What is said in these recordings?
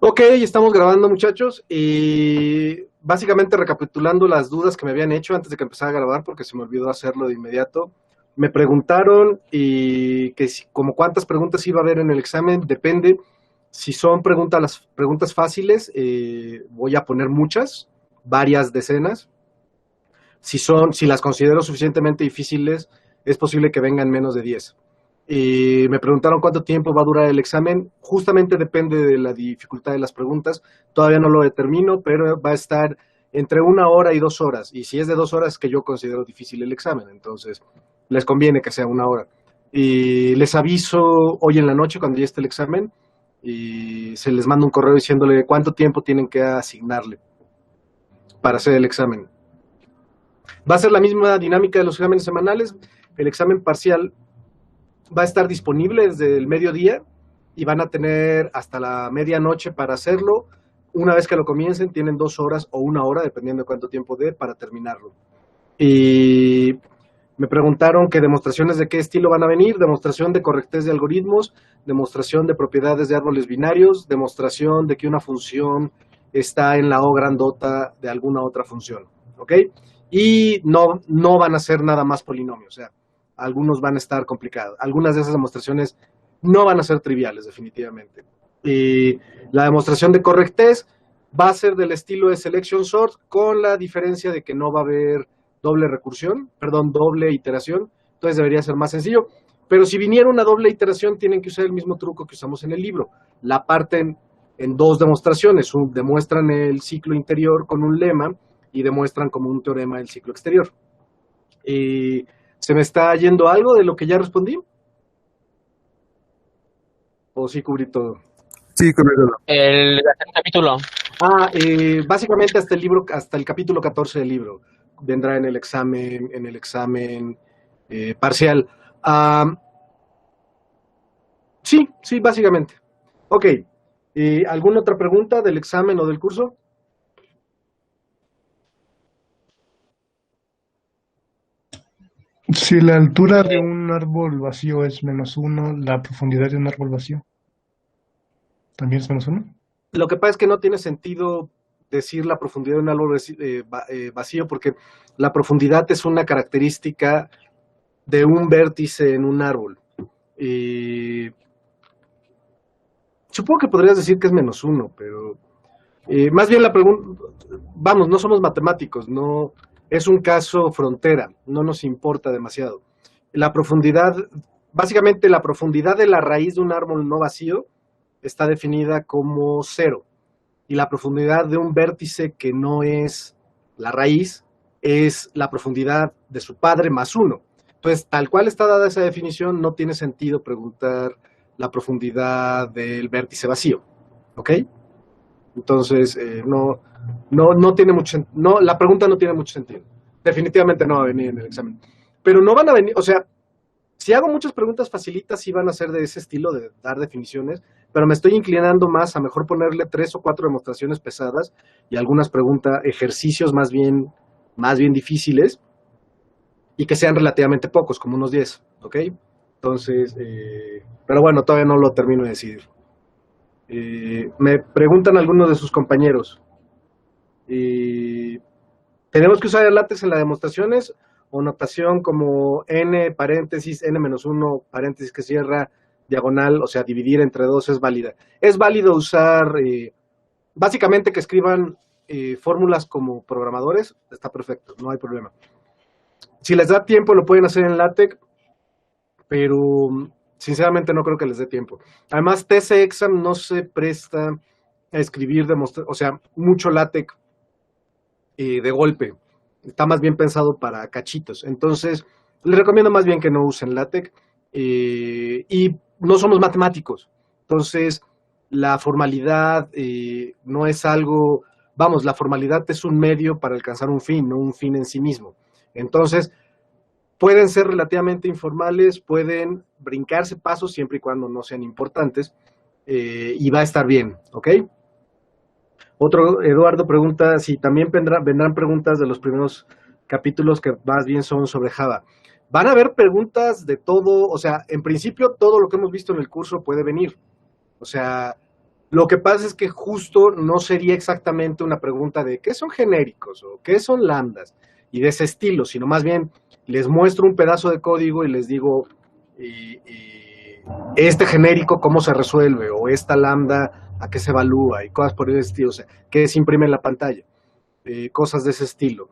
Ok, estamos grabando, muchachos, y básicamente recapitulando las dudas que me habían hecho antes de que empezara a grabar, porque se me olvidó hacerlo de inmediato. Me preguntaron y que como cuántas preguntas iba a haber en el examen, depende. Si son las preguntas fáciles, voy a poner muchas, varias decenas. Si las considero suficientemente difíciles, es posible que vengan menos de 10. Y me preguntaron cuánto tiempo va a durar el examen. Justamente depende de la dificultad de las preguntas. Todavía no lo determino, pero va a estar entre 1 hora y 2 horas. Y si es de 2 horas, que yo considero difícil el examen, entonces les conviene que sea 1 hora. Y les aviso hoy en la noche cuando ya esté el examen y se les manda un correo diciéndole cuánto tiempo tienen que asignarle para hacer el examen. Va a ser la misma dinámica de los exámenes semanales. El examen parcial va a estar disponible desde el mediodía y van a tener hasta la medianoche para hacerlo. Una vez que lo comiencen, tienen 2 horas o 1 hora, dependiendo de cuánto tiempo dé, para terminarlo. Y me preguntaron que demostraciones de qué estilo van a venir: demostración de correctez de algoritmos, demostración de propiedades de árboles binarios, demostración de que una función está en la O grandota de alguna otra función, ¿ok? Y no van a ser nada más polinomios, o sea, algunos van a estar complicados. Algunas de esas demostraciones no van a ser triviales, definitivamente. Y la demostración de correctez va a ser del estilo de selection sort, con la diferencia de que no va a haber doble iteración, entonces debería ser más sencillo. Pero si viniera una doble iteración, tienen que usar el mismo truco que usamos en el libro. La parten en dos demostraciones. Demuestran el ciclo interior con un lema y demuestran como un teorema el ciclo exterior. ¿Se me está yendo algo de lo que ya respondí? ¿O sí cubrí todo? Sí, correcto. El capítulo. Básicamente hasta el capítulo 14 del libro vendrá en el examen parcial. Sí, básicamente. Ok. ¿Alguna otra pregunta del examen o del curso? Si la altura de un árbol vacío es -1, la profundidad de un árbol vacío también es -1. Lo que pasa es que no tiene sentido decir la profundidad de un árbol vacío, porque la profundidad es una característica de un vértice en un árbol. Supongo que podrías decir que es -1, pero más bien la pregunta, vamos, no somos matemáticos, no es un caso frontera, no nos importa demasiado. La profundidad, básicamente la profundidad de la raíz de un árbol no vacío está definida como 0, y la profundidad de un vértice que no es la raíz es la profundidad de su padre más 1. Entonces, tal cual está dada esa definición, no tiene sentido preguntar la profundidad del vértice vacío, ¿ok? Entonces, no tiene mucho sentido. No, la pregunta no tiene mucho sentido. Definitivamente no va a venir en el examen. Pero no van a venir, o sea, si hago muchas preguntas facilitas, sí van a ser de ese estilo, de dar definiciones, pero me estoy inclinando más a mejor ponerle 3 o 4 demostraciones pesadas y algunas preguntas, ejercicios más bien difíciles, y que sean relativamente pocos, como unos 10, ¿ok? Entonces, pero bueno, todavía no lo termino de decidir. Me preguntan algunos de sus compañeros, ¿tenemos que usar el látex en las demostraciones o notación como n paréntesis, n-1 paréntesis que cierra, diagonal, o sea, dividir entre 2 es válida? Es válido usar, básicamente que escriban fórmulas como programadores, está perfecto, no hay problema. Si les da tiempo lo pueden hacer en LaTeX, pero sinceramente no creo que les dé tiempo. Además, TC Exam no se presta a escribir, o sea, mucho LaTeX de golpe. Está más bien pensado para cachitos. Entonces, les recomiendo más bien que no usen LaTeX. Y no somos matemáticos. Entonces, la formalidad no es algo, vamos, la formalidad es un medio para alcanzar un fin, no un fin en sí mismo. Entonces, pueden ser relativamente informales, pueden brincarse pasos siempre y cuando no sean importantes, y va a estar bien, ¿ok? Eduardo pregunta si también vendrán preguntas de los primeros capítulos, que más bien son sobre Java. Van a haber preguntas de todo, o sea, en principio todo lo que hemos visto en el curso puede venir. O sea, Lo que pasa es que justo no sería exactamente una pregunta de qué son genéricos o qué son lambdas y de ese estilo, sino más bien les muestro un pedazo de código y les digo, este genérico cómo se resuelve o esta lambda a qué se evalúa y cosas por ese estilo, o sea, qué se imprime en la pantalla, cosas de ese estilo.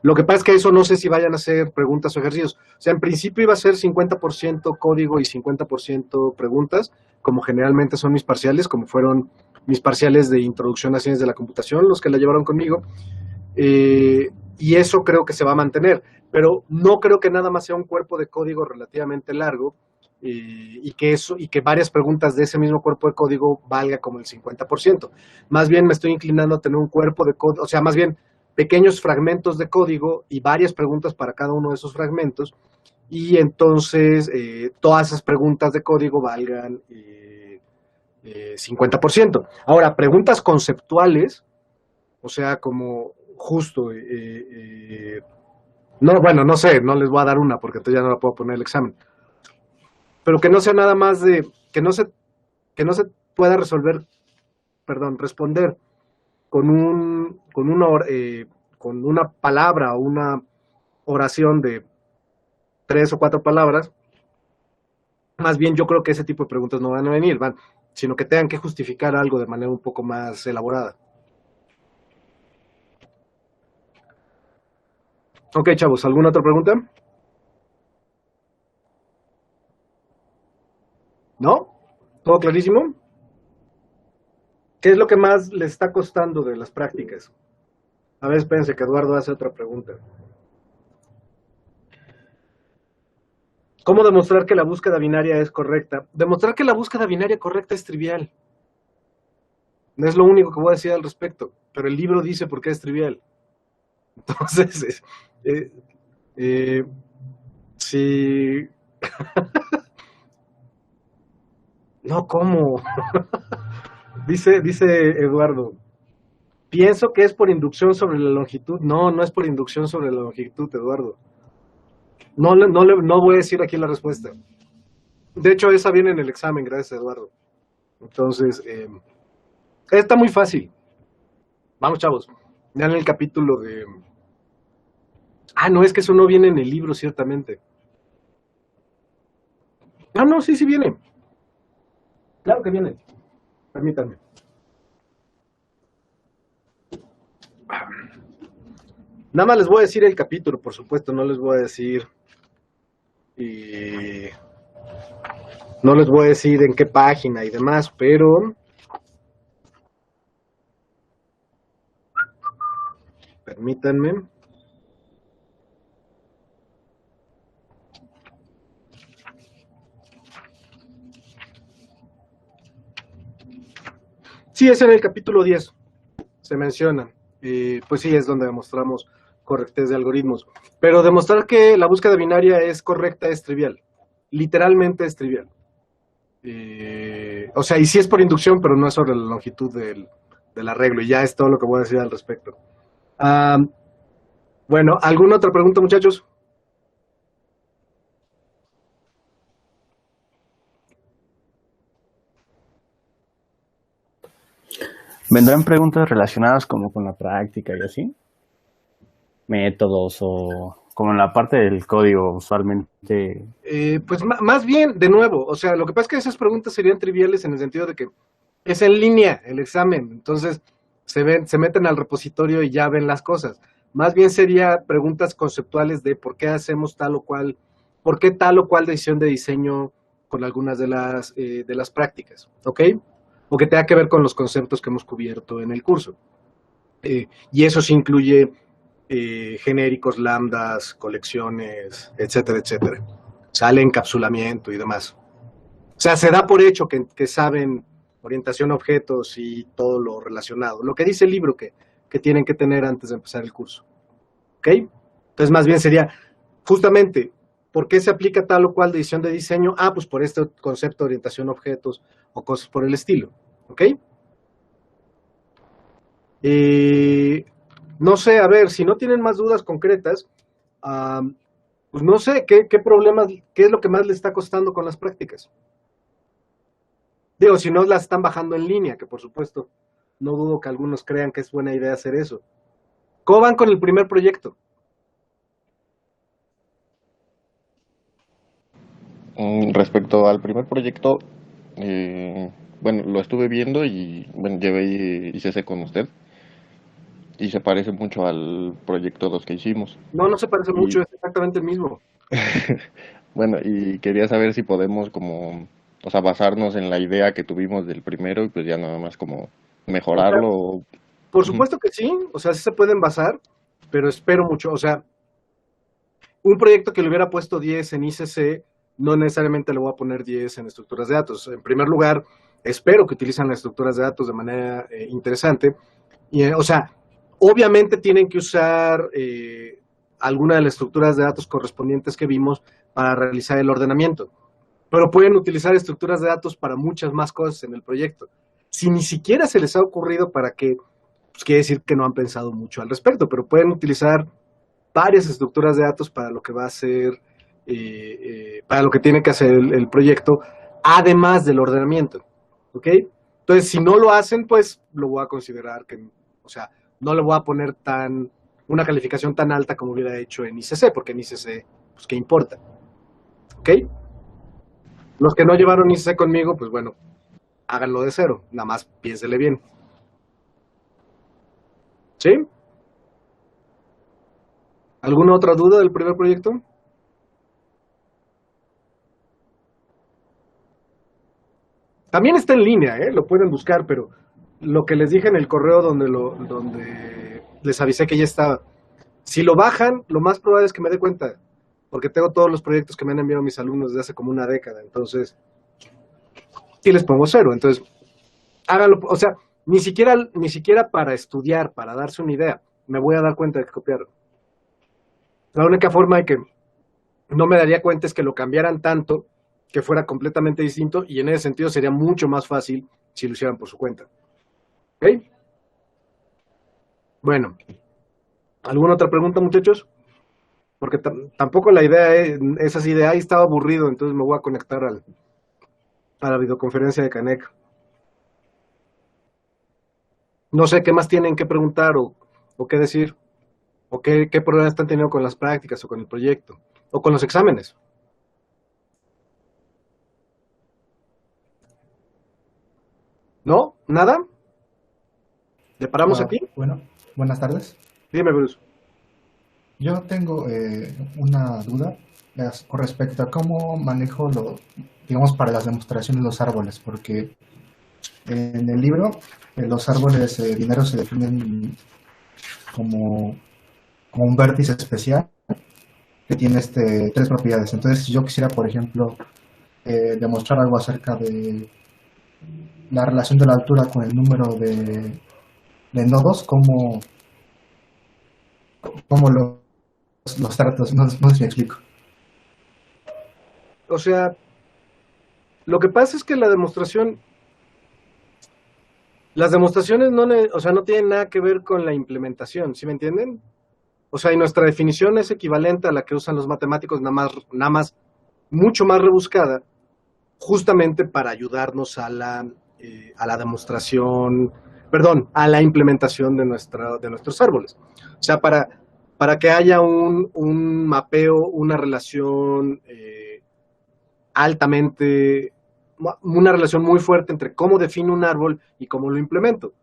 Lo que pasa es que eso no sé si vayan a ser preguntas o ejercicios. O sea, en principio iba a ser 50% código y 50% preguntas, como generalmente son mis parciales, como fueron mis parciales de introducción a ciencias de la computación, los que la llevaron conmigo. Y eso creo que se va a mantener, pero no creo que nada más sea un cuerpo de código relativamente largo y que varias preguntas de ese mismo cuerpo de código valga como el 50%. Más bien me estoy inclinando a tener un cuerpo de código, o sea, más bien pequeños fragmentos de código y varias preguntas para cada uno de esos fragmentos, y entonces todas esas preguntas de código valgan 50%. Ahora, preguntas conceptuales, o sea, como justo, no, bueno, no sé, no les voy a dar una porque entonces ya no la puedo poner el examen, pero que no sea nada más de, que no se pueda resolver, perdón, responder con una palabra o una oración de 3 o 4 palabras. Más bien yo creo que ese tipo de preguntas no van a venir, sino que tengan que justificar algo de manera un poco más elaborada. Ok, chavos, ¿alguna otra pregunta? ¿No? ¿Todo clarísimo? ¿Qué es lo que más les está costando de las prácticas? A ver, espérense que Eduardo hace otra pregunta. ¿Cómo demostrar que la búsqueda binaria es correcta? Demostrar que la búsqueda binaria correcta es trivial. No es lo único que voy a decir al respecto, pero el libro dice por qué es trivial. Entonces, eh, eh, si... No, ¿cómo? Dice Eduardo, pienso que es por inducción sobre la longitud. No, no es por inducción sobre la longitud, Eduardo. No voy a decir aquí la respuesta. De hecho, esa viene en el examen, gracias, Eduardo. Entonces, está muy fácil. Vamos, chavos. Vean el capítulo de... Ah, no, es que eso no viene en el libro, ciertamente. Ah, no, sí, sí viene. Claro que viene. Permítanme. Nada más les voy a decir el capítulo, por supuesto, no les voy a decir... no les voy a decir en qué página y demás, pero... Permítanme. Sí, es en el capítulo 10. Se menciona. Pues sí, es donde demostramos correctez de algoritmos. Pero demostrar que la búsqueda binaria es correcta es trivial. Literalmente es trivial. O sea, y sí es por inducción, pero no es sobre la longitud del arreglo. Y ya es todo lo que voy a decir al respecto. Bueno, ¿alguna otra pregunta, muchachos? ¿Vendrán preguntas relacionadas como con la práctica y así? Métodos o como en la parte del código usualmente. Pues más bien, de nuevo, o sea, lo que pasa es que esas preguntas serían triviales en el sentido de que es en línea el examen, entonces se meten al repositorio y ya ven las cosas. Más bien sería preguntas conceptuales de por qué hacemos tal o cual, por qué tal o cual decisión de diseño con algunas de las prácticas, ¿ok? O que tenga que ver con los conceptos que hemos cubierto en el curso. Y eso sí incluye genéricos, lambdas, colecciones, etcétera, etcétera. Sale encapsulamiento y demás. O sea, se da por hecho que saben orientación a objetos y todo lo relacionado. Lo que dice el libro que tienen que tener antes de empezar el curso. ¿Ok? Entonces, más bien sería, justamente, ¿por qué se aplica tal o cual decisión de diseño? Ah, pues por este concepto de orientación a objetos o cosas por el estilo. ¿Ok? No sé, a ver, si no tienen más dudas concretas, pues no sé, ¿qué problemas, qué es lo que más les está costando con las prácticas? Digo, si no las están bajando en línea, que por supuesto, no dudo que algunos crean que es buena idea hacer eso. ¿Cómo van con el primer proyecto? Respecto al primer proyecto, bueno, lo estuve viendo y bueno, llevé ICC con usted y se parece mucho al proyecto 2 que hicimos. No, no se parece Y mucho, es exactamente el mismo. bueno, y quería saber si podemos como, o sea, basarnos en la idea que tuvimos del primero y pues ya nada más como O sea, mejorarlo. por Ujú. supuesto que sí, o sea, sí se pueden basar, pero espero mucho, o sea, un proyecto que le hubiera puesto 10 en ICC, no necesariamente le voy a poner 10 en estructuras de datos. En primer lugar, espero que utilicen las estructuras de datos de manera interesante. Y, o sea, obviamente tienen que usar alguna de las estructuras de datos correspondientes que vimos para realizar el ordenamiento, pero pueden utilizar estructuras de datos para muchas más cosas en el proyecto. Si ni siquiera se les ha ocurrido, para qué, pues quiere decir que no han pensado mucho al respecto, pero pueden utilizar varias estructuras de datos para lo que va a ser, para lo que tiene que hacer el proyecto, además del ordenamiento. ¿Ok? Entonces, si no lo hacen, pues lo voy a considerar que, o sea, no le voy a poner una calificación tan alta como hubiera hecho en ICC, porque en ICC, pues, ¿qué importa? ¿Ok? Los que no llevaron ICC conmigo, pues bueno, háganlo de cero, nada más piénsele bien. ¿Sí? ¿Alguna otra duda del primer proyecto? También está en línea, ¿eh? Lo pueden buscar, pero lo que les dije en el correo donde les avisé que ya estaba. Si lo bajan, lo más probable es que me dé cuenta, porque tengo todos los proyectos que me han enviado mis alumnos desde hace como una década, entonces sí les pongo cero. Entonces, háganlo, o sea, ni siquiera para estudiar, para darse una idea, me voy a dar cuenta de que copiaron. La única forma de que no me daría cuenta es que lo cambiaran tanto que fuera completamente distinto, y en ese sentido sería mucho más fácil si lo hicieran por su cuenta. ¿Ok? Bueno, ¿alguna otra pregunta, muchachos? Porque tampoco la idea es así de, ahí estaba aburrido, entonces me voy a conectar a la videoconferencia de Canec. No sé qué más tienen que preguntar o qué decir, o qué problemas están teniendo con las prácticas o con el proyecto, o con los exámenes. ¿No? ¿Nada? ¿Le paramos aquí? Bueno, buenas tardes. Dime, Bruce. Yo tengo una duda con respecto a cómo manejo digamos, para las demostraciones los árboles, porque en el libro los árboles binarios se definen como, como un vértice especial que tiene tres propiedades. Entonces, si yo quisiera, por ejemplo, demostrar algo acerca de la relación de la altura con el número de nodos, cómo los tratos, no sé si me explico. O sea, lo que pasa es que las demostraciones no tienen nada que ver con la implementación, ¿sí me entienden? O sea, y nuestra definición es equivalente a la que usan los matemáticos, nada más mucho más rebuscada, justamente para ayudarnos a la demostración, perdón, a la implementación de nuestros árboles. O sea, para que haya un mapeo, una relación una relación muy fuerte entre cómo defino un árbol y cómo lo implemento.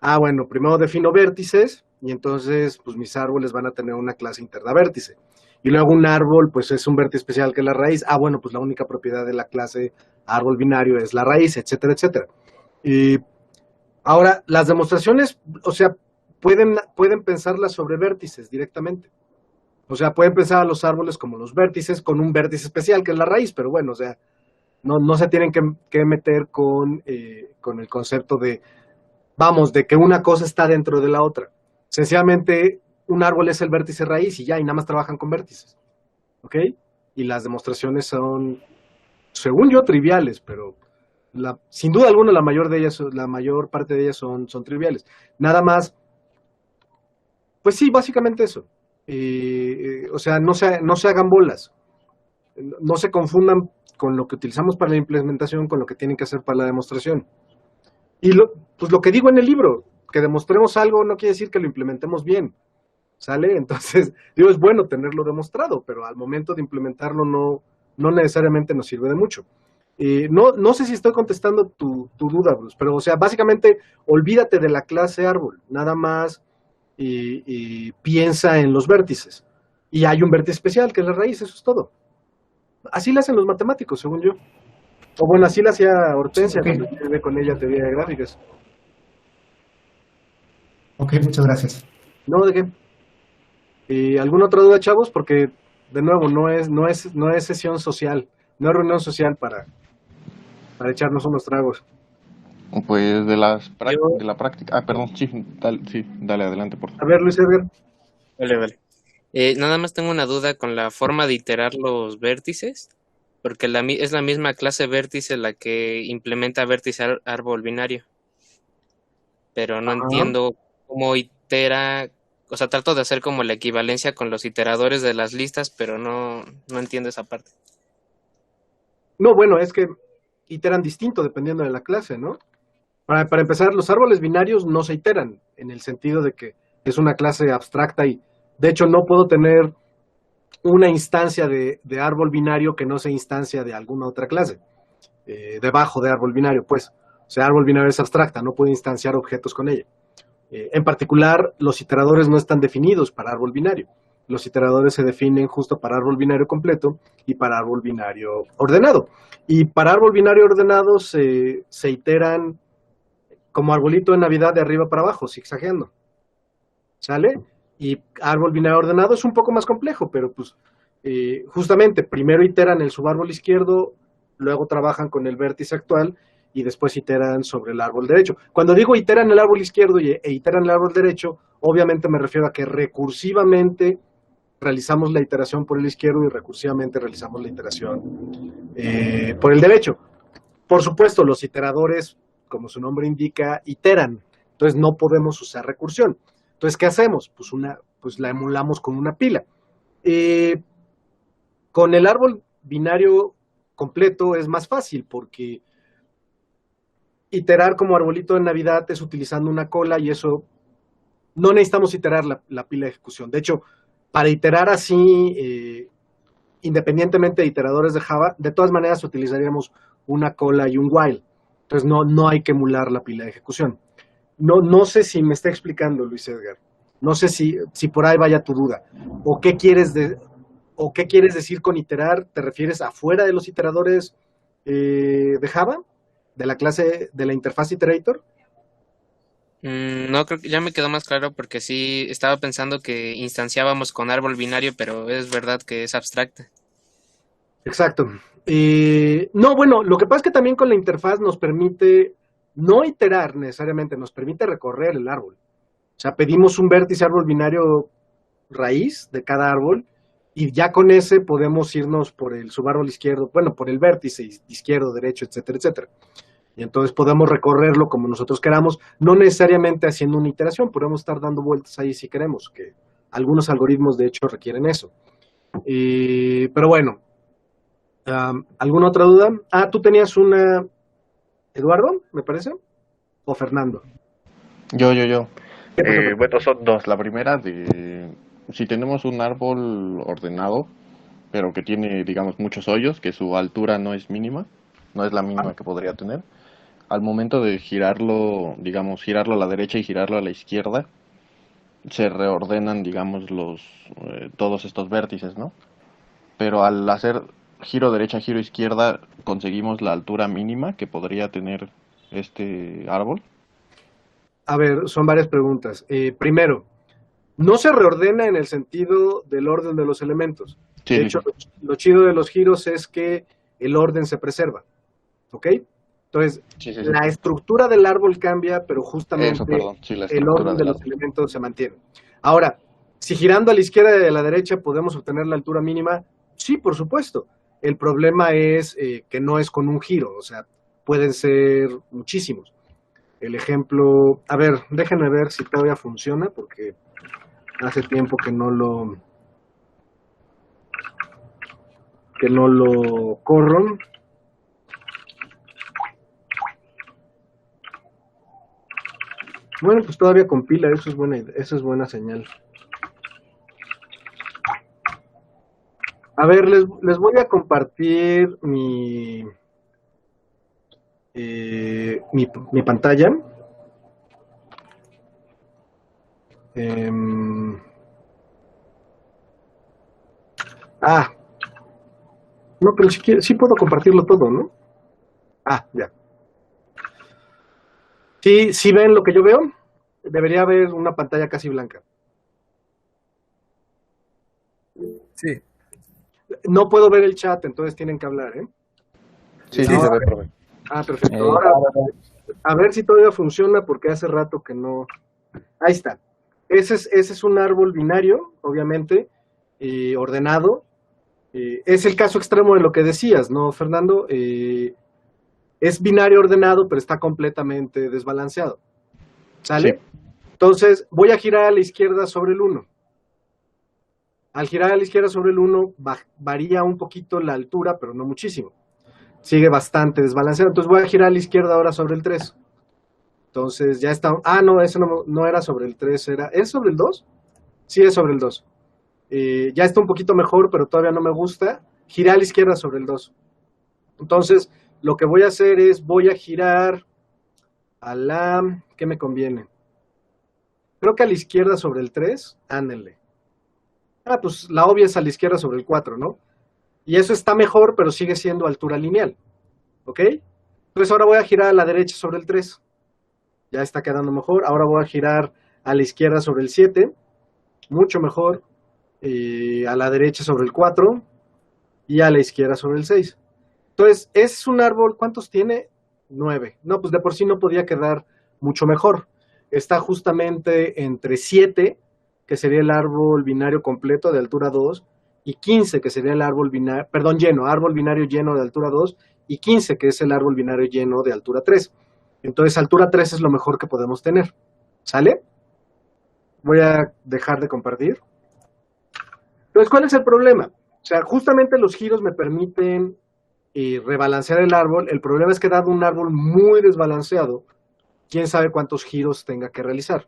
Ah, bueno, primero defino vértices y entonces pues mis árboles van a tener una clase interna vértice. Y luego un árbol pues es un vértice especial que es la raíz. Ah, bueno, pues la única propiedad de la clase árbol binario es la raíz, etcétera, etcétera. Y ahora, las demostraciones, o sea, pueden pensarlas sobre vértices directamente. O sea, pueden pensar a los árboles como los vértices con un vértice especial que es la raíz, pero bueno, o sea, no se tienen que meter con el concepto de que una cosa está dentro de la otra. Sencillamente, un árbol es el vértice raíz y ya, y nada más trabajan con vértices. ¿Ok? Y las demostraciones son, según yo, triviales, pero sin duda alguna la mayor parte de ellas son triviales. Nada más, pues sí, básicamente eso. O sea, no se hagan bolas. No se confundan con lo que utilizamos para la implementación, con lo que tienen que hacer para la demostración. Y pues lo que digo en el libro, que demostremos algo no quiere decir que lo implementemos bien, ¿sale? Entonces, digo, es bueno tenerlo demostrado, pero al momento de implementarlo no necesariamente nos sirve de mucho. No sé si estoy contestando tu duda, Bruce, pero o sea, básicamente olvídate de la clase árbol, nada más y piensa en los vértices. Y hay un vértice especial, que es la raíz, eso es todo. Así lo hacen los matemáticos, según yo. O bueno, así lo hacía Hortensia Ok. cuando yo llevé con ella teoría de gráficas. Ok, muchas gracias. No, ¿de qué? ¿Alguna otra duda, chavos? Porque, de nuevo, no es sesión social, no es reunión social para echarnos unos tragos. Pues Yo, de la práctica. Ah, perdón, sí, dale adelante, por A favor. ver, Luis Edgar. vale. Nada más tengo una duda con la forma de iterar los vértices, porque es la misma clase vértice la que implementa vértice árbol binario, pero no Ajá. entiendo cómo itera, o sea, trato de hacer como la equivalencia con los iteradores de las listas, pero no entiendo esa parte. No, bueno, es que iteran distinto dependiendo de la clase, ¿no? Para empezar, los árboles binarios no se iteran, en el sentido de que es una clase abstracta y, de hecho, no puedo tener una instancia de árbol binario que no sea instancia de alguna otra clase, debajo de árbol binario, pues. O sea, árbol binario es abstracta, no puedo instanciar objetos con ella. En particular, los iteradores no están definidos para árbol binario. Los iteradores se definen justo para árbol binario completo y para árbol binario ordenado. Y para árbol binario ordenado se iteran como arbolito de Navidad de arriba para abajo, zigzagueando. ¿Sale? Y árbol binario ordenado es un poco más complejo, pero pues justamente primero iteran el subárbol izquierdo, luego trabajan con el vértice actual y después iteran sobre el árbol derecho. Cuando digo iteran el árbol izquierdo e iteran el árbol derecho, obviamente me refiero a que recursivamente realizamos la iteración por el izquierdo y recursivamente realizamos la iteración por el derecho. Por supuesto, los iteradores, como su nombre indica, iteran. Entonces no podemos usar recursión. Entonces, ¿qué hacemos? Pues la emulamos con una pila. Con el árbol binario completo es más fácil porque iterar como arbolito de Navidad es utilizando una cola y eso no necesitamos iterar la pila de ejecución. De hecho, para iterar así, independientemente de iteradores de Java, de todas maneras utilizaríamos una cola y un while. Entonces no hay que emular la pila de ejecución. No sé si me está explicando, Luis Edgar. No sé si por ahí vaya tu duda. ¿O qué quieres decir con iterar? ¿Te refieres afuera de los iteradores de Java? ¿De la clase, de la interfaz iterator? No, creo que ya me quedó más claro porque sí estaba pensando que instanciábamos con árbol binario, pero es verdad que es abstracta. Exacto. No, bueno, lo que pasa es que también con la interfaz nos permite no iterar necesariamente, nos permite recorrer el árbol. O sea, pedimos un vértice árbol binario raíz de cada árbol y ya con ese podemos irnos por el subárbol izquierdo, bueno, por el vértice izquierdo, derecho, etcétera, etcétera. Y entonces podemos recorrerlo como nosotros queramos, no necesariamente haciendo una iteración, podemos estar dando vueltas ahí si queremos, que algunos algoritmos de hecho requieren eso. Pero bueno, ¿alguna otra duda? Tú tenías una, Eduardo, me parece, o Fernando. Yo. ¿Qué pasó, Fernando? Bueno, son dos. La primera de si tenemos un árbol ordenado, pero que tiene, digamos, muchos hoyos, que su altura no es mínima, no es la mínima que podría tener. Al momento de girarlo, digamos, girarlo a la derecha y girarlo a la izquierda, se reordenan, digamos, todos estos vértices, ¿no? Pero al hacer giro derecha, giro izquierda, conseguimos la altura mínima que podría tener este árbol. A ver, son varias preguntas. Primero, no se reordena en el sentido del orden de los elementos. De Sí, hecho, sí. lo chido de los giros es que el orden se preserva, ¿ok? Entonces, Sí, sí, sí. la estructura del árbol cambia, pero Eso, justamente perdón. Sí, la el estructura orden de del los árbol. elementos se mantiene. Ahora, si girando a la izquierda y a la derecha podemos obtener la altura mínima, sí, por supuesto. El problema es que no es con un giro, o sea, pueden ser muchísimos. El ejemplo, a ver, déjenme ver si todavía funciona, porque hace tiempo que no lo corro. Bueno, pues todavía compila, eso es buena señal. A ver, les voy a compartir mi pantalla. No, pero sí puedo compartirlo todo, ¿no? Ya. Sí ven lo que yo veo. Debería haber una pantalla casi blanca. Sí. No puedo ver el chat, entonces tienen que hablar, ¿eh? Sí, Sí, se ve, profe. Perfecto. Ahora, a ver si todavía funciona, porque hace rato que no. Ahí está. Ese es un árbol binario, obviamente, ordenado. Es el caso extremo de lo que decías, ¿no, Fernando? Es binario ordenado, pero está completamente desbalanceado. ¿Sale? Sí. Entonces, voy a girar a la izquierda sobre el 1. Al girar a la izquierda sobre el 1, varía un poquito la altura, pero no muchísimo. Sigue bastante desbalanceado. Entonces voy a girar a la izquierda ahora sobre el 3. Entonces ya está. No, eso no era sobre el 3, ¿es sobre el 2? Sí, es sobre el 2. Ya está un poquito mejor, pero todavía no me gusta. Giré a la izquierda sobre el 2. Entonces, lo que voy a hacer es, voy a girar a la... ¿Qué me conviene? Creo que a la izquierda sobre el 3, ándale. Pues la obvia es a la izquierda sobre el 4, ¿no? Y eso está mejor, pero sigue siendo altura lineal. ¿Ok? Entonces ahora voy a girar a la derecha sobre el 3. Ya está quedando mejor. Ahora voy a girar a la izquierda sobre el 7. Mucho mejor. A la derecha sobre el 4. Y a la izquierda sobre el 6. Entonces, es un árbol, ¿cuántos tiene? 9. No, pues de por sí no podía quedar mucho mejor. Está justamente entre 7, que sería el árbol binario completo de altura 2, y 15, que sería el árbol binario, árbol binario lleno de altura 2, y 15, que es el árbol binario lleno de altura 3. Entonces, altura 3 es lo mejor que podemos tener. ¿Sale? Voy a dejar de compartir. Entonces, ¿cuál es el problema? O sea, justamente los giros me permiten rebalancear el árbol. El problema es que dado un árbol muy desbalanceado, quién sabe cuántos giros tenga que realizar.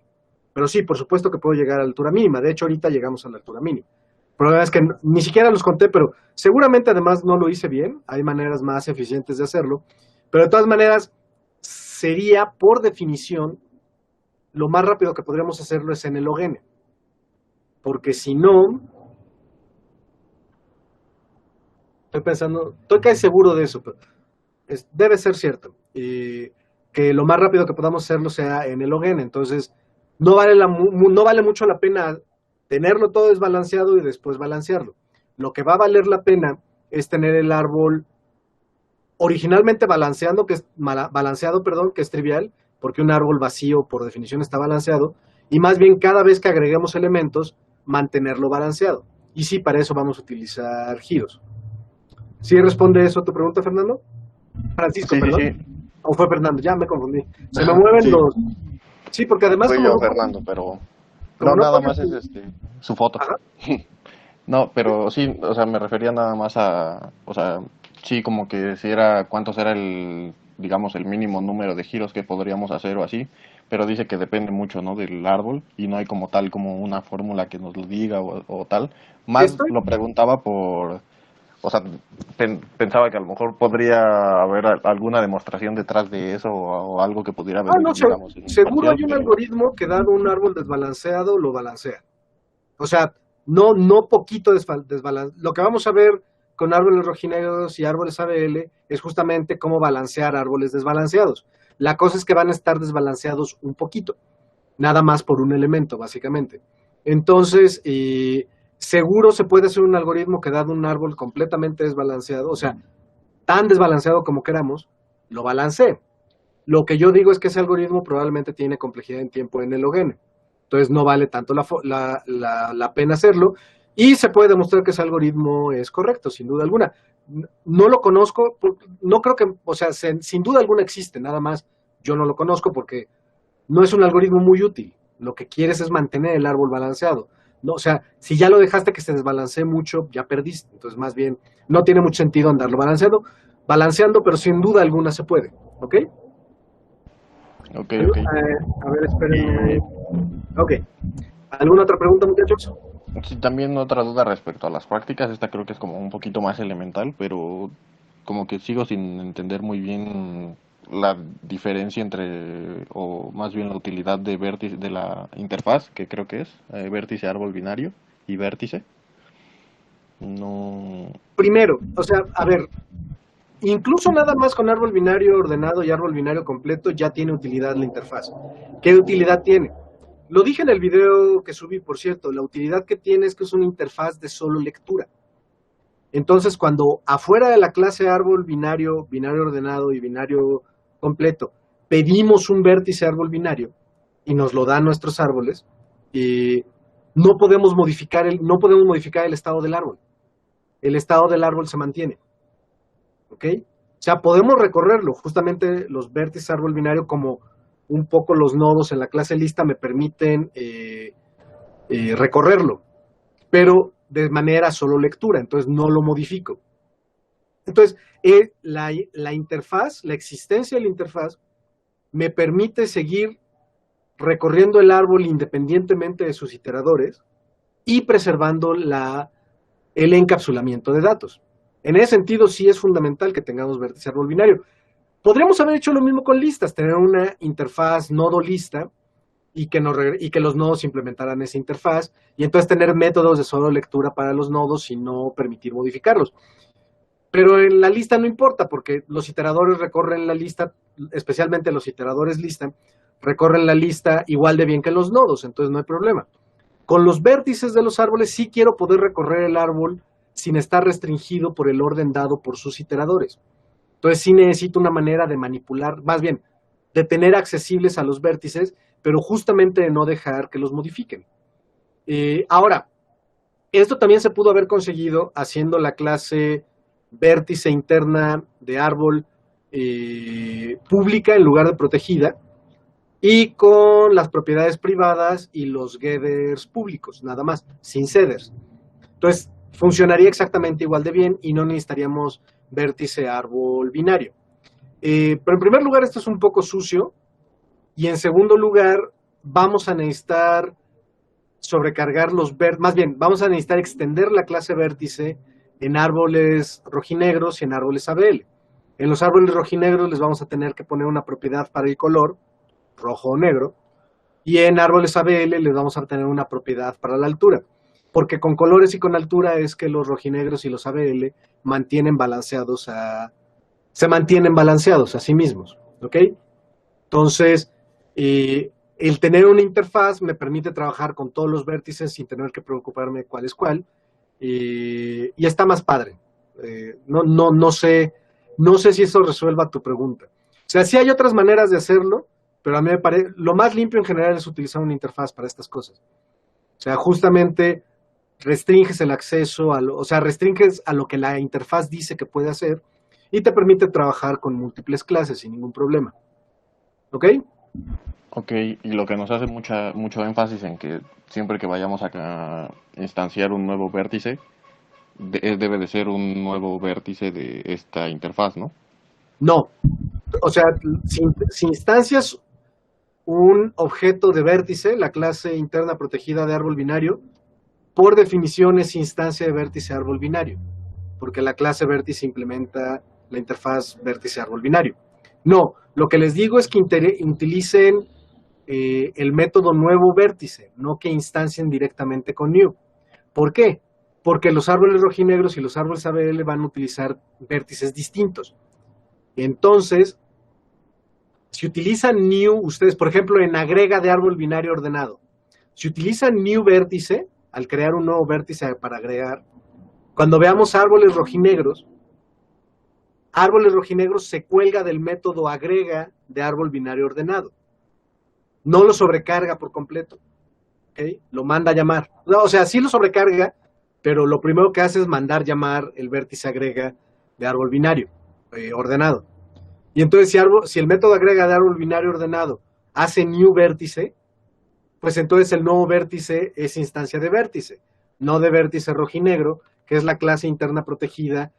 Pero sí, por supuesto que puedo llegar a la altura mínima. De hecho, ahorita llegamos a la altura mínima. El problema es que ni siquiera los conté, pero seguramente además no lo hice bien. Hay maneras más eficientes de hacerlo. Pero de todas maneras, sería, por definición, lo más rápido que podríamos hacerlo es en el N. Porque si no... Estoy pensando, estoy casi seguro de eso, pero debe ser cierto. Que lo más rápido que podamos hacerlo sea en el N. Entonces, no vale mucho la pena tenerlo todo desbalanceado y después balancearlo. Lo que va a valer la pena es tener el árbol originalmente balanceado, que es trivial, porque un árbol vacío por definición está balanceado, y más bien cada vez que agreguemos elementos, mantenerlo balanceado. Y sí, para eso vamos a utilizar giros. ¿Sí responde eso a tu pregunta, Fernando? Francisco, Sí, perdón. sí. ¿O fue Fernando? Ya me confundí. Se me mueven Sí. los... Sí, porque además... Soy como yo, no- Fernando, pero... como No, no nada pones más es tu- su foto. Ajá. No, pero sí, o sea, me refería nada más a, o sea, sí, como que si era, cuántos era el, digamos, el mínimo número de giros que podríamos hacer o así, pero dice que depende mucho, ¿no? Del árbol y no hay como tal, como una fórmula que nos lo diga o tal. Más Estoy... lo preguntaba por, o sea, pensaba que a lo mejor podría haber alguna demostración detrás de eso o algo que pudiera ver, No, digamos, en un seguro parcial, hay un pero algoritmo que dado un árbol desbalanceado, lo balancea. O sea, no poquito desbalanceado. Lo que vamos a ver con árboles rojinegros y árboles ABL es justamente cómo balancear árboles desbalanceados. La cosa es que van a estar desbalanceados un poquito, nada más por un elemento, básicamente. Entonces, seguro se puede hacer un algoritmo que dado un árbol completamente desbalanceado, o sea, tan desbalanceado como queramos, lo balancee. Lo que yo digo es que ese algoritmo probablemente tiene complejidad en tiempo en el N. Entonces no vale tanto la pena hacerlo. Y se puede demostrar que ese algoritmo es correcto, sin duda alguna. No lo conozco, no creo que, o sea, sin duda alguna existe, nada más yo no lo conozco porque no es un algoritmo muy útil. Lo que quieres es mantener el árbol balanceado. No, o sea, si ya lo dejaste que se desbalancee mucho, ya perdiste. Entonces, más bien, no tiene mucho sentido andarlo balanceando, pero sin duda alguna se puede. ¿Ok? Ok, ok. A ver, espérenme. Ok. ¿Alguna otra pregunta, muchachos? Sí, también otra duda respecto a las prácticas, esta creo que es como un poquito más elemental, pero como que sigo sin entender muy bien la diferencia entre, o más bien la utilidad de vértice, de la interfaz, que creo que es vértice árbol binario y vértice. No. Primero, o sea, a ver, incluso nada más con árbol binario ordenado y árbol binario completo ya tiene utilidad la interfaz. ¿Qué utilidad tiene? Lo dije en el video que subí, por cierto, la utilidad que tiene es que es una interfaz de solo lectura. Entonces, cuando afuera de la clase árbol binario, binario ordenado y binario completo, pedimos un vértice árbol binario y nos lo dan nuestros árboles, no podemos modificar el estado del árbol. El estado del árbol se mantiene. ¿Ok? O sea, podemos recorrerlo. Justamente los vértices árbol binario, como un poco los nodos en la clase lista, me permiten recorrerlo, pero de manera solo lectura, entonces no lo modifico. Entonces, la interfaz, la existencia de la interfaz, me permite seguir recorriendo el árbol independientemente de sus iteradores y preservando el encapsulamiento de datos. En ese sentido, sí es fundamental que tengamos vértice árbol binario. Podríamos haber hecho lo mismo con listas, tener una interfaz nodo-lista y que los nodos implementaran esa interfaz y entonces tener métodos de solo lectura para los nodos y no permitir modificarlos. Pero en la lista no importa porque los iteradores recorren la lista, especialmente los iteradores lista, recorren la lista igual de bien que los nodos, entonces no hay problema. Con los vértices de los árboles sí quiero poder recorrer el árbol sin estar restringido por el orden dado por sus iteradores. Entonces sí necesito una manera de manipular, más bien, de tener accesibles a los vértices, pero justamente de no dejar que los modifiquen. Ahora, esto también se pudo haber conseguido haciendo la clase vértice interna de árbol pública en lugar de protegida, y con las propiedades privadas y los getters públicos, nada más, sin seeders. Entonces, funcionaría exactamente igual de bien y no necesitaríamos vértice árbol binario. Pero en primer lugar, esto es un poco sucio, y en segundo lugar, vamos a necesitar sobrecargar los vértices, más bien, vamos a necesitar extender la clase vértice en árboles rojinegros y en árboles ABL. En los árboles rojinegros les vamos a tener que poner una propiedad para el color, rojo o negro, y en árboles ABL les vamos a tener una propiedad para la altura, porque con colores y con altura es que los rojinegros y los ABL se mantienen balanceados a sí mismos, ¿ok? Entonces, el tener una interfaz me permite trabajar con todos los vértices sin tener que preocuparme cuál es cuál, y está más padre. No sé si eso resuelva tu pregunta. O sea, sí hay otras maneras de hacerlo, pero a mí me parece, lo más limpio en general es utilizar una interfaz para estas cosas. O sea, justamente restringes el acceso, restringes a lo que la interfaz dice que puede hacer y te permite trabajar con múltiples clases sin ningún problema. ¿Ok? Ok, y lo que nos hace mucho énfasis en que siempre que vayamos a instanciar un nuevo vértice, debe de ser un nuevo vértice de esta interfaz, ¿no? No. O sea, si instancias un objeto de vértice, la clase interna protegida de árbol binario, por definición es instancia de vértice árbol binario, porque la clase vértice implementa la interfaz vértice árbol binario. No, lo que les digo es que utilicen el método nuevo vértice, no que instancien directamente con new. ¿Por qué? Porque los árboles rojinegros y los árboles ABL van a utilizar vértices distintos. Entonces, si utilizan new, ustedes, por ejemplo, en agrega de árbol binario ordenado, si utilizan new vértice, al crear un nuevo vértice para agregar, cuando veamos árboles rojinegros se cuelga del método agrega de árbol binario ordenado. No lo sobrecarga por completo. ¿Okay? Lo manda a llamar. No, o sea, sí lo sobrecarga, pero lo primero que hace es mandar llamar el vértice agrega de árbol binario ordenado. Y entonces si el método agrega de árbol binario ordenado hace new vértice, pues entonces el nuevo vértice es instancia de vértice, no de vértice rojinegro, que es la clase interna protegida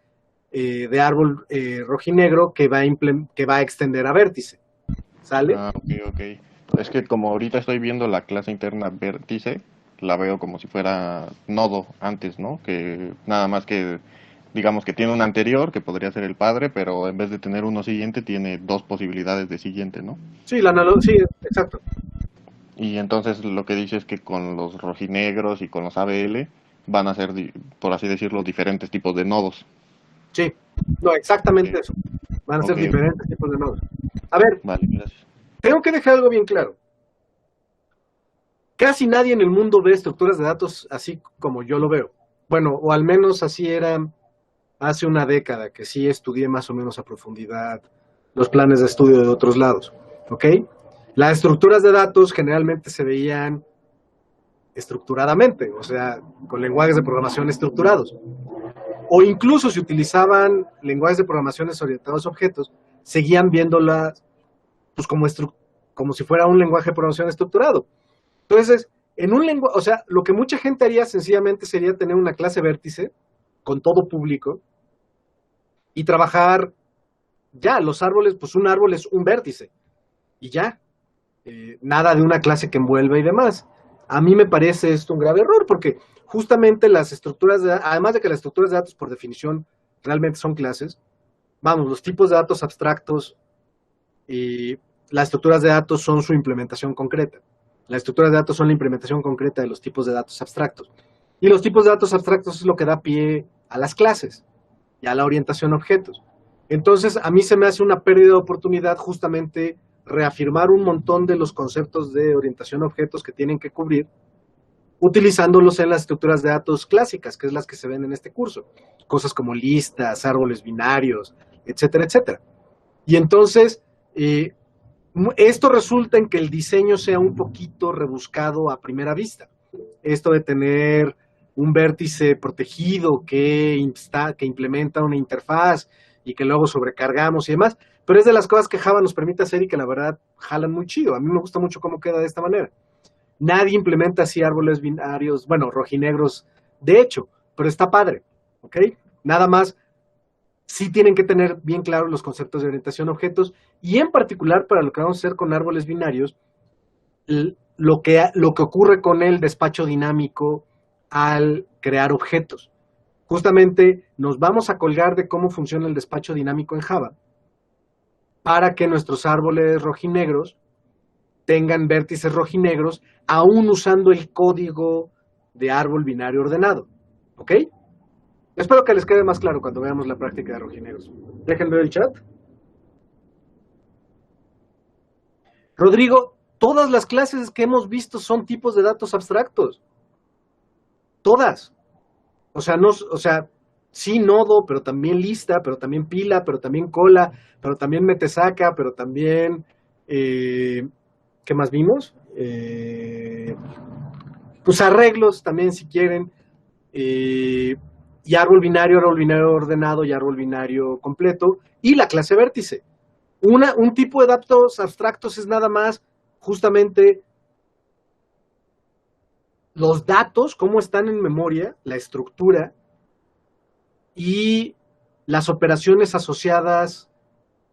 de árbol rojinegro que va a extender a vértice. ¿Sale? Ah, ok. Es que como ahorita estoy viendo la clase interna vértice, la veo como si fuera nodo antes, ¿no? Que nada más que, digamos que tiene un anterior, que podría ser el padre, pero en vez de tener uno siguiente, tiene dos posibilidades de siguiente, ¿no? Sí, sí, exacto. Y entonces lo que dice es que con los rojinegros y con los ABL van a ser, por así decirlo, diferentes tipos de nodos. Sí, no, exactamente Ok, eso. Van a ser ok, diferentes tipos de nodos. A ver, vale, gracias. tengo que dejar algo bien claro. Casi nadie en el mundo ve estructuras de datos así como yo lo veo. Bueno, o al menos así era hace una década, que sí estudié más o menos a profundidad los planes de estudio de otros lados. ¿Ok? Las estructuras de datos generalmente se veían estructuradamente, o sea, con lenguajes de programación estructurados. O incluso si utilizaban lenguajes de programación orientados a objetos, seguían viéndolas pues como si fuera un lenguaje de programación estructurado. Entonces, en un lenguaje, o sea, lo que mucha gente haría sencillamente sería tener una clase vértice con todo público y trabajar ya, los árboles, pues un árbol es un vértice y ya, nada de una clase que envuelva y demás. A mí me parece esto un grave error porque justamente las estructuras además de que las estructuras de datos por definición realmente son clases, vamos, los tipos de datos abstractos y las estructuras de datos son su implementación concreta. Las estructuras de datos son la implementación concreta de los tipos de datos abstractos. Y los tipos de datos abstractos es lo que da pie a las clases y a la orientación a objetos. Entonces, a mí se me hace una pérdida de oportunidad justamente reafirmar un montón de los conceptos de orientación a objetos que tienen que cubrir, utilizándolos en las estructuras de datos clásicas, que es las que se ven en este curso. Cosas como listas, árboles binarios, etcétera, etcétera. Y entonces, esto resulta en que el diseño sea un poquito rebuscado a primera vista. Esto de tener un vértice protegido que implementa una interfaz y que luego sobrecargamos y demás, pero es de las cosas que Java nos permite hacer y que la verdad jalan muy chido. A mí me gusta mucho cómo queda de esta manera. Nadie implementa así árboles binarios, bueno, rojinegros, de hecho, pero está padre, ¿ok? Nada más, sí tienen que tener bien claros los conceptos de orientación a objetos y en particular para lo que vamos a hacer con árboles binarios, lo que ocurre con el despacho dinámico al crear objetos. Justamente nos vamos a colgar de cómo funciona el despacho dinámico en Java para que nuestros árboles rojinegros tengan vértices rojinegros, aún usando el código de árbol binario ordenado. ¿Ok? Espero que les quede más claro cuando veamos la práctica de rojinegros. Dejen ver el chat. Rodrigo, todas las clases que hemos visto son tipos de datos abstractos. Todas. O sea, sí nodo, pero también lista, pero también pila, pero también cola, pero también metesaca, pero también ¿qué más vimos? Pues arreglos también si quieren. Y árbol binario ordenado y árbol binario completo. Y la clase vértice. Un tipo de datos abstractos es nada más justamente los datos, cómo están en memoria, la estructura y las operaciones asociadas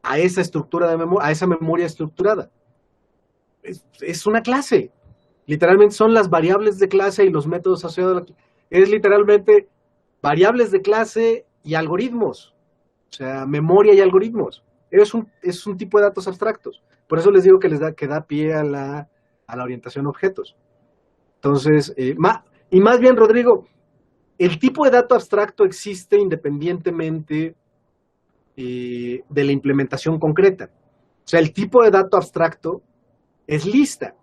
a esa estructura de memoria, a esa memoria estructurada. Es una clase. Literalmente son las variables de clase y los métodos asociados a la clase. Es literalmente variables de clase y algoritmos. O sea, memoria y algoritmos. Es un tipo de datos abstractos. Por eso les digo que da pie a la orientación a objetos. Entonces, y más bien, Rodrigo, el tipo de dato abstracto existe independientemente de la implementación concreta. O sea, el tipo de dato abstracto es lista.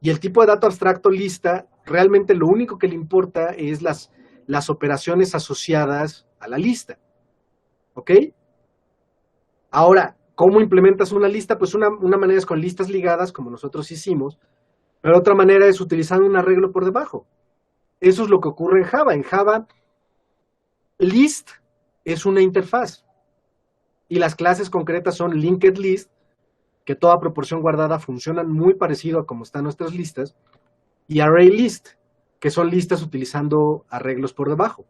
Y el tipo de dato abstracto lista, realmente lo único que le importa es las operaciones asociadas a la lista. ¿Ok? Ahora, ¿cómo implementas una lista? Pues una manera es con listas ligadas, como nosotros hicimos, pero otra manera es utilizando un arreglo por debajo. Eso es lo que ocurre en Java. En Java, list es una interfaz. Y las clases concretas son linked list, que toda proporción guardada funcionan muy parecido a como están nuestras listas, y array list, que son listas utilizando arreglos por debajo.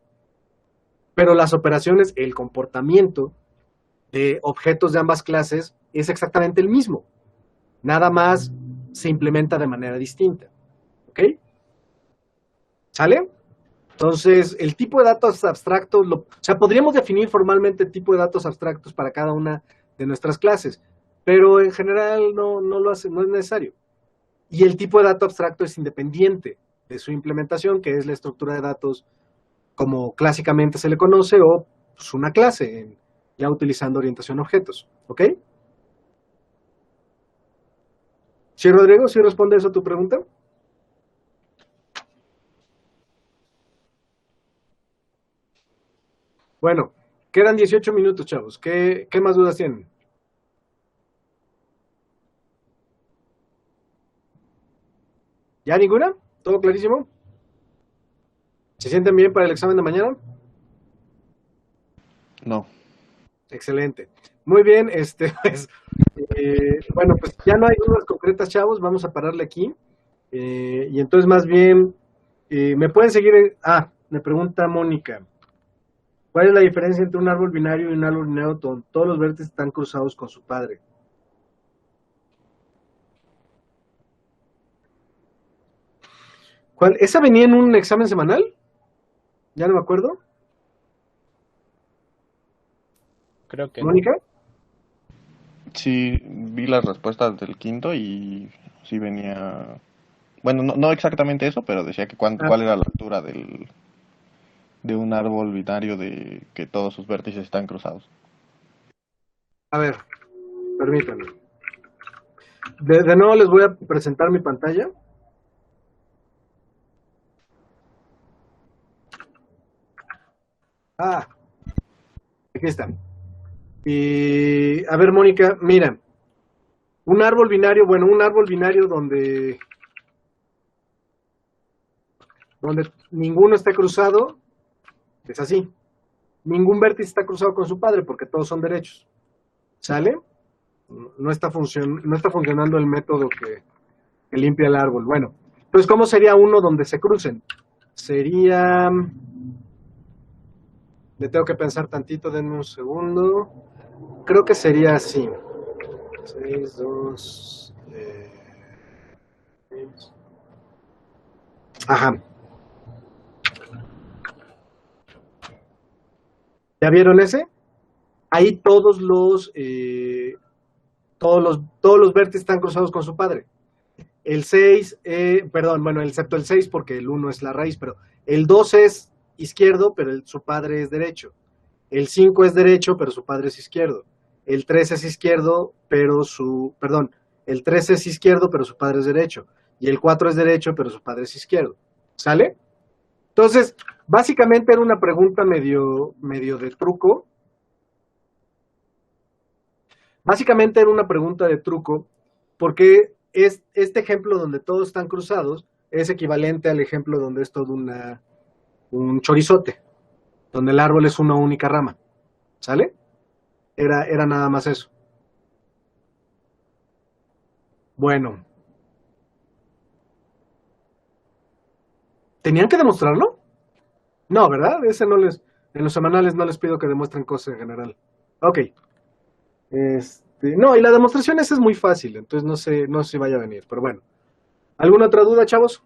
Pero las operaciones, el comportamiento de objetos de ambas clases es exactamente el mismo, nada más se implementa de manera distinta. ¿Ok? ¿Sale? Entonces, el tipo de datos abstractos, o sea, podríamos definir formalmente el tipo de datos abstractos para cada una de nuestras clases, pero en general no lo hace, no es necesario. Y el tipo de dato abstracto es independiente de su implementación, que es la estructura de datos como clásicamente se le conoce, o pues, una clase, ya utilizando orientación a objetos. ¿Ok? ¿Sí, Rodrigo? ¿Sí responde eso a tu pregunta? Bueno, quedan 18 minutos, chavos. ¿Qué más dudas tienen? ¿Ya ninguna? ¿Todo clarísimo? ¿Se sienten bien para el examen de mañana? No. Excelente. Muy bien, pues, bueno, pues ya no hay dudas concretas, chavos. Vamos a pararle aquí. Y entonces, más bien, me pueden seguir. Me pregunta Mónica. ¿Cuál es la diferencia entre un árbol binario y un árbol binario donde todos los vértices están cruzados con su padre? ¿Esa venía en un examen semanal? Ya no me acuerdo. Creo que no. ¿Mónica? Sí, vi las respuestas del quinto y sí venía... Bueno, no exactamente eso, pero decía que cuál era la altura de un árbol binario de que todos sus vértices están cruzados. A ver, permítanme. De nuevo les voy a presentar mi pantalla. Aquí están. Y, a ver, Mónica, mira. Un árbol binario donde ninguno está cruzado, es así. Ningún vértice está cruzado con su padre porque todos son derechos. ¿Sale? No está funcionando el método que limpia el árbol. Bueno, entonces, ¿cómo sería uno donde se crucen? Sería... Le tengo que pensar tantito, denme un segundo. Creo que sería así. 6, 2... Ajá. ¿Ya vieron ese? Ahí todos los vértices están cruzados con su padre. El 6, excepto el 6 porque el 1 es la raíz, pero el 2 es izquierdo, pero su padre es derecho. El 5 es derecho, pero su padre es izquierdo. El 3 es izquierdo, el 3 es izquierdo, pero su padre es derecho. Y el 4 es derecho, pero su padre es izquierdo. ¿Sale? Entonces, básicamente era una pregunta medio de truco. Básicamente era una pregunta de truco, porque este ejemplo donde todos están cruzados es equivalente al ejemplo donde es todo un chorizote, donde el árbol es una única rama. ¿Sale? Era nada más eso. Bueno. ¿Tenían que demostrarlo? No, ¿verdad? En los semanales no les pido que demuestren cosas en general. Ok. No, y la demostración esa es muy fácil, entonces no sé si vaya a venir, pero bueno. ¿Alguna otra duda, chavos?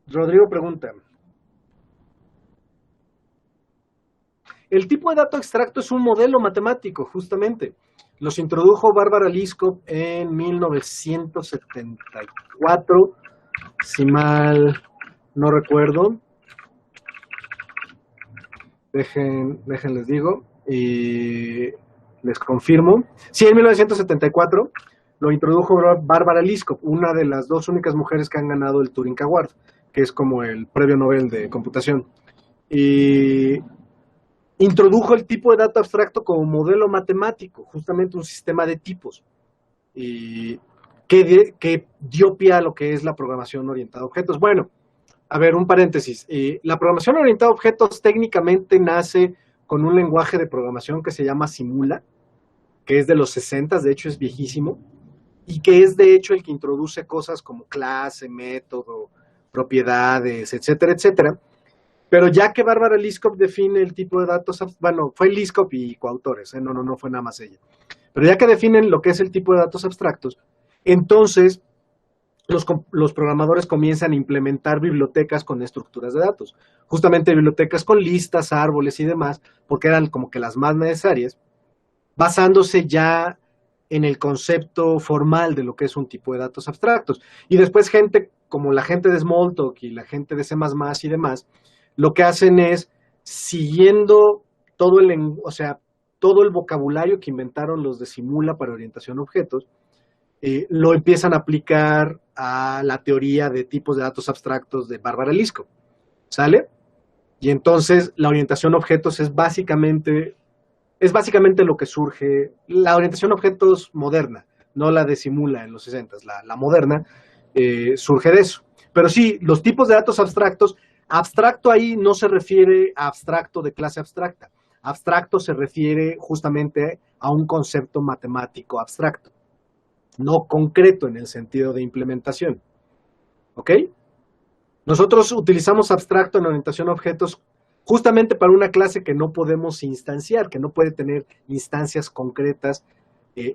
Rodrigo pregunta. El tipo de dato extracto es un modelo matemático, justamente. Los introdujo Bárbara Liskov en 1974, si mal no recuerdo. Les digo y les confirmo. Sí, en 1974 lo introdujo Bárbara Liskov, una de las dos únicas mujeres que han ganado el Turing Award, que es como el premio Nobel de computación. Y introdujo el tipo de dato abstracto como modelo matemático, justamente un sistema de tipos, y que dio pie a lo que es la programación orientada a objetos. Bueno, a ver, un paréntesis. La programación orientada a objetos técnicamente nace con un lenguaje de programación que se llama Simula, que es de los 60, de hecho es viejísimo, y que es de hecho el que introduce cosas como clase, método, propiedades, etcétera, etcétera. Pero ya que Bárbara Liskov define el tipo de datos, bueno, fue Liskov y coautores, no fue nada más ella. Pero ya que definen lo que es el tipo de datos abstractos, entonces los programadores comienzan a implementar bibliotecas con estructuras de datos. Justamente bibliotecas con listas, árboles y demás, porque eran como que las más necesarias, basándose ya en el concepto formal de lo que es un tipo de datos abstractos. Y después gente como la gente de Smalltalk y la gente de C++ y demás, lo que hacen es, siguiendo todo todo el vocabulario que inventaron los de Simula para orientación a objetos, lo empiezan a aplicar a la teoría de tipos de datos abstractos de Bárbara Liskov, ¿sale? Y entonces la orientación a objetos es básicamente lo que surge, la orientación a objetos moderna, no la de Simula en los 60, la moderna, surge de eso. Pero sí, los tipos de datos abstractos, abstracto ahí no se refiere a abstracto de clase abstracta. Abstracto se refiere justamente a un concepto matemático abstracto, no concreto en el sentido de implementación. ¿Ok? Nosotros utilizamos abstracto en orientación a objetos justamente para una clase que no podemos instanciar, que no puede tener instancias concretas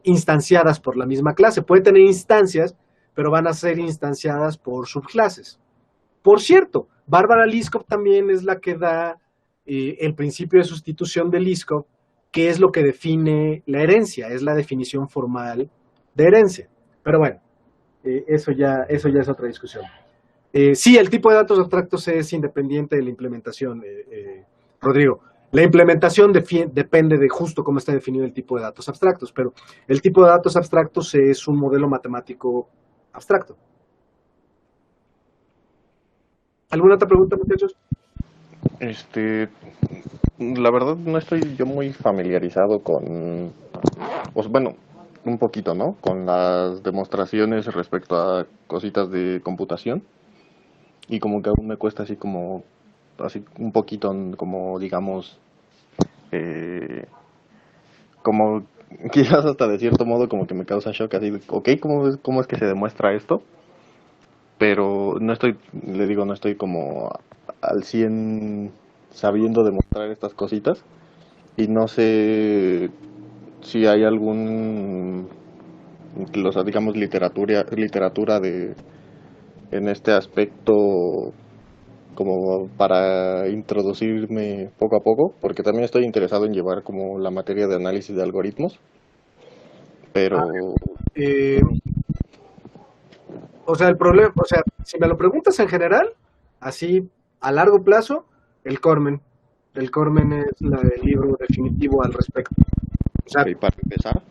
instanciadas por la misma clase. Puede tener instancias, pero van a ser instanciadas por subclases. Por cierto, Bárbara Liskov también es la que da el principio de sustitución de Liskov, que es lo que define la herencia, es la definición formal de herencia. Pero bueno, eso ya es otra discusión. Sí, el tipo de datos abstractos es independiente de la implementación, Rodrigo. La implementación depende de justo cómo está definido el tipo de datos abstractos, pero el tipo de datos abstractos es un modelo matemático abstracto. ¿Alguna otra pregunta, muchachos? La verdad no estoy yo muy familiarizado con, pues bueno, un poquito, ¿no? Con las demostraciones respecto a cositas de computación. Y como que aún me cuesta así un poquito, como digamos, como quizás hasta de cierto modo como que me causa shock, así de, ok, ¿cómo es que se demuestra esto? Pero no estoy como al 100 sabiendo demostrar estas cositas. Y no sé si hay digamos, literatura en este aspecto como para introducirme poco a poco, porque también estoy interesado en llevar como la materia de análisis de algoritmos, pero... el problema, si me lo preguntas en general, así a largo plazo, el Cormen. El Cormen es el libro definitivo al respecto. ¿Y para empezar?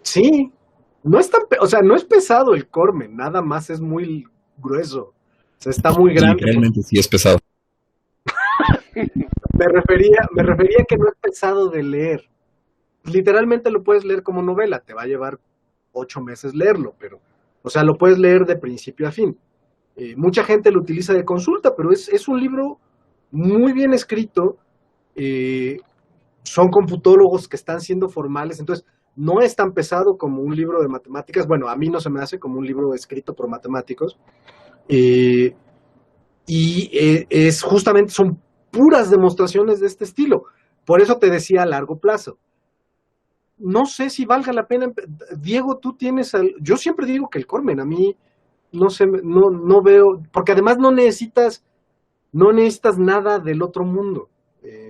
Sí, no es pesado el Cormen, nada más es muy grueso. Está muy grande. Sí, realmente sí es pesado. Me refería a que no es pesado de leer. Literalmente lo puedes leer como novela, te va a llevar 8 meses leerlo, pero, lo puedes leer de principio a fin. Mucha gente lo utiliza de consulta, pero es un libro muy bien escrito. Son computólogos que están siendo formales, entonces no es tan pesado como un libro de matemáticas. Bueno, a mí no se me hace como un libro escrito por matemáticos. Es justamente, son puras demostraciones de este estilo. Por eso te decía a largo plazo. No sé si valga la pena. Diego, tú tienes yo siempre digo que el Cormen, a mí no sé, no veo, porque además no necesitas nada del otro mundo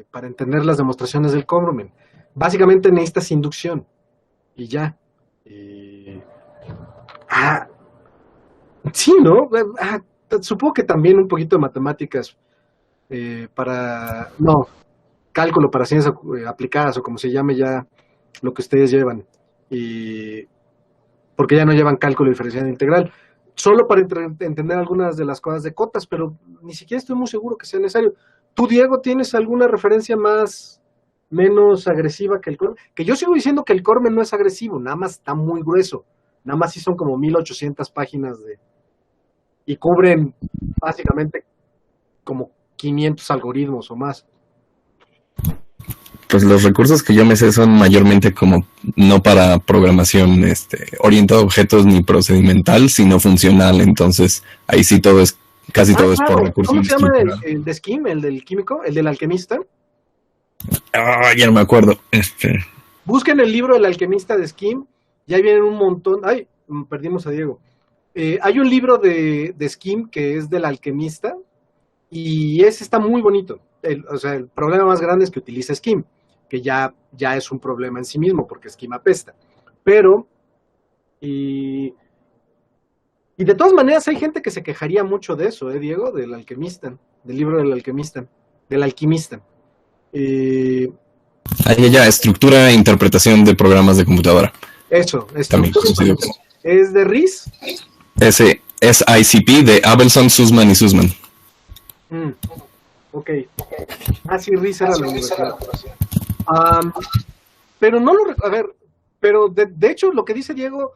para entender las demostraciones del Cormen. Básicamente necesitas inducción y ya. Sí, ¿no? Supongo que también un poquito de matemáticas cálculo para ciencias aplicadas o como se llame ya lo que ustedes llevan, porque ya no llevan cálculo diferencial integral, solo para entender algunas de las cosas de cotas, pero ni siquiera estoy muy seguro que sea necesario. ¿Tú, Diego, tienes alguna referencia menos agresiva que el Cormen? Que yo sigo diciendo que el Cormen no es agresivo, nada más está muy grueso, nada más sí son como 1800 páginas y cubren básicamente como 500 algoritmos o más. pues los recursos que yo me sé son mayormente como no para programación orientada a objetos ni procedimental, sino funcional. Entonces, ahí sí casi todo es por Claro. recursos ¿Cómo se llama estructurales. el de Skim, el del químico, el del alquimista? Ya no me acuerdo. Busquen el libro El alquimista de Skim, ya vienen un montón. Ay, perdimos a Diego. Hay un libro de Skim que es del alquimista y ese está muy bonito. O sea, el problema más grande es que utiliza Skim, que ya es un problema en sí mismo porque Skim apesta. Pero, y de todas maneras hay gente que se quejaría mucho de eso, Diego, del alquimista, del libro del alquimista. Ya, estructura e interpretación de programas de computadora. Eso, También conocido como. ¿Es de Riz? Ese es ICP de Abelson, Sussman y Sussman. Ok. Sí, Riz era la universidad. Pero no lo... A ver, pero de hecho lo que dice Diego,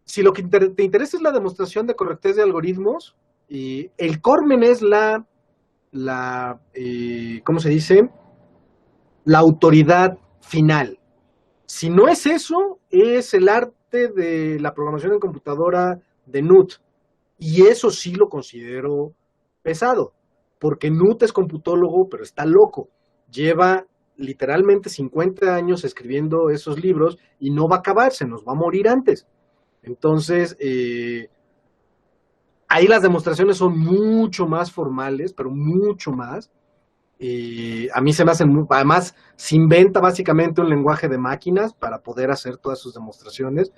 si lo que te interesa es la demostración de correctez de algoritmos, el Cormen es ¿cómo se dice? La autoridad final. Si no es eso, es el arte de la programación en computadora de Nut. Y eso sí lo considero pesado, porque Nut es computólogo, pero está loco. Lleva literalmente 50 años escribiendo esos libros y no va a acabarse, nos va a morir antes. Entonces, ahí las demostraciones son mucho más formales, pero mucho más. A mí se me hacen, además, se inventa básicamente un lenguaje de máquinas para poder hacer todas sus demostraciones.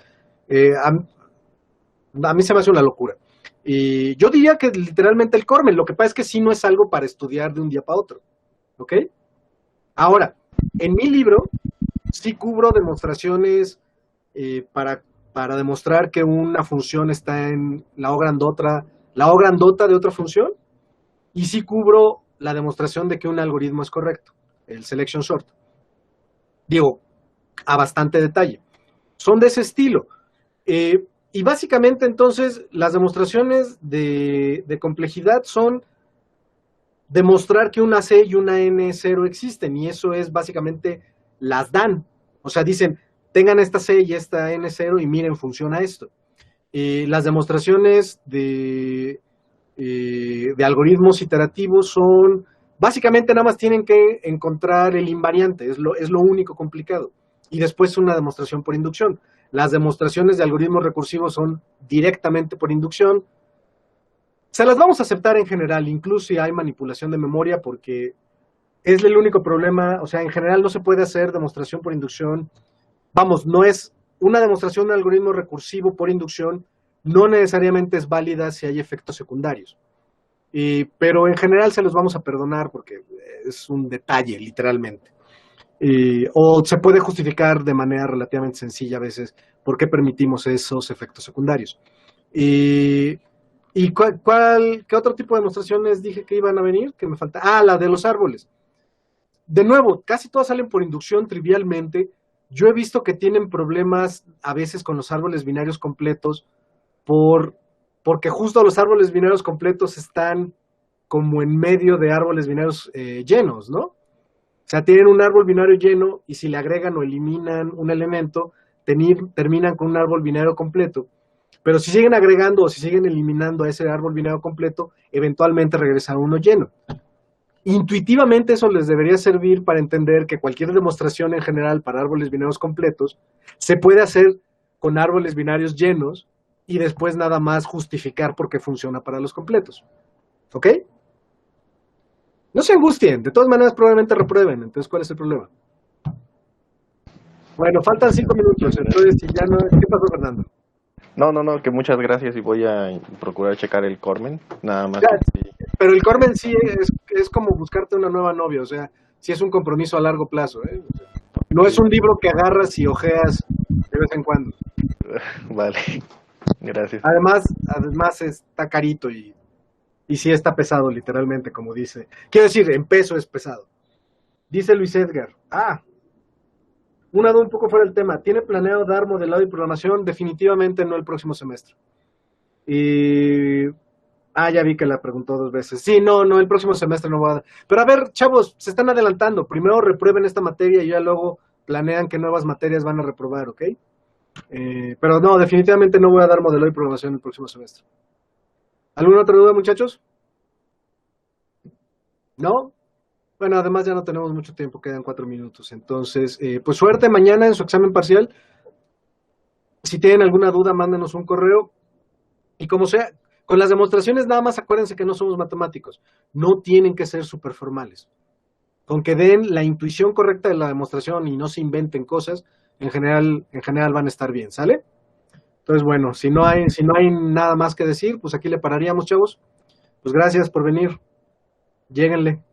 A mí se me hace una locura. Yo diría que literalmente el Cormen, lo que pasa es que sí no es algo para estudiar de un día para otro. ¿Ok? Ahora, en mi libro sí cubro demostraciones para demostrar que una función está en la O grandota de otra función, y sí cubro la demostración de que un algoritmo es correcto, el selection sort. Digo, a bastante detalle. Son de ese estilo. Y básicamente entonces las demostraciones de complejidad son demostrar que una C y una N0 existen, y eso es básicamente las dan. O sea, dicen, tengan esta C y esta N0 y miren, funciona esto. Las demostraciones de algoritmos iterativos son, básicamente nada más tienen que encontrar el invariante, es lo único complicado. Y después una demostración por inducción. Las demostraciones de algoritmos recursivos son directamente por inducción. Se las vamos a aceptar en general, incluso si hay manipulación de memoria, porque es el único problema. O sea, en general no se puede hacer demostración por inducción. Vamos, no es una demostración de algoritmo recursivo por inducción, no necesariamente es válida si hay efectos secundarios. Pero en general se los vamos a perdonar porque es un detalle, literalmente. O se puede justificar de manera relativamente sencilla a veces por qué permitimos esos efectos secundarios. ¿Y qué otro tipo de demostraciones dije que iban a venir? Que me falta. La de los árboles. De nuevo, casi todas salen por inducción trivialmente. Yo he visto que tienen problemas a veces con los árboles binarios completos porque justo los árboles binarios completos están como en medio de árboles binarios llenos, ¿no? O sea, tienen un árbol binario lleno y si le agregan o eliminan un elemento, terminan con un árbol binario completo. Pero si siguen agregando o si siguen eliminando a ese árbol binario completo, eventualmente regresa a uno lleno. Intuitivamente eso les debería servir para entender que cualquier demostración en general para árboles binarios completos se puede hacer con árboles binarios llenos y después nada más justificar por qué funciona para los completos. ¿Ok? No se angustien, de todas maneras probablemente reprueben, entonces ¿cuál es el problema? Bueno, faltan 5 minutos, entonces si ya no... ¿Qué pasó, Fernando? No, que muchas gracias y voy a procurar checar el Cormen, nada más. Pero el Cormen sí es como buscarte una nueva novia, o sea, sí es un compromiso a largo plazo, ¿eh? O sea, no es un libro que agarras y ojeas de vez en cuando. Vale, gracias. Además está carito y sí está pesado, literalmente, como dice. Quiero decir, en peso es pesado. Dice Luis Edgar. Una duda un poco fuera del tema. ¿Tiene planeado dar modelado y programación? Definitivamente no el próximo semestre. Ah, ya vi que la preguntó 2 veces. Sí, no, el próximo semestre no voy a dar. Pero a ver, chavos, se están adelantando. Primero reprueben esta materia y ya luego planean qué nuevas materias van a reprobar, ¿ok? Pero no, definitivamente no voy a dar modelo y programación el próximo semestre. ¿Alguna otra duda, muchachos? ¿No? Bueno, además ya no tenemos mucho tiempo, quedan 4 minutos. Entonces, pues suerte mañana en su examen parcial. Si tienen alguna duda, mándenos un correo. Y como sea, con las demostraciones nada más acuérdense que no somos matemáticos. No tienen que ser súper formales. Con que den la intuición correcta de la demostración y no se inventen cosas, en general van a estar bien, ¿sale? Entonces, bueno, si no hay nada más que decir, pues aquí le pararíamos, chavos. Pues gracias por venir. Lléguenle.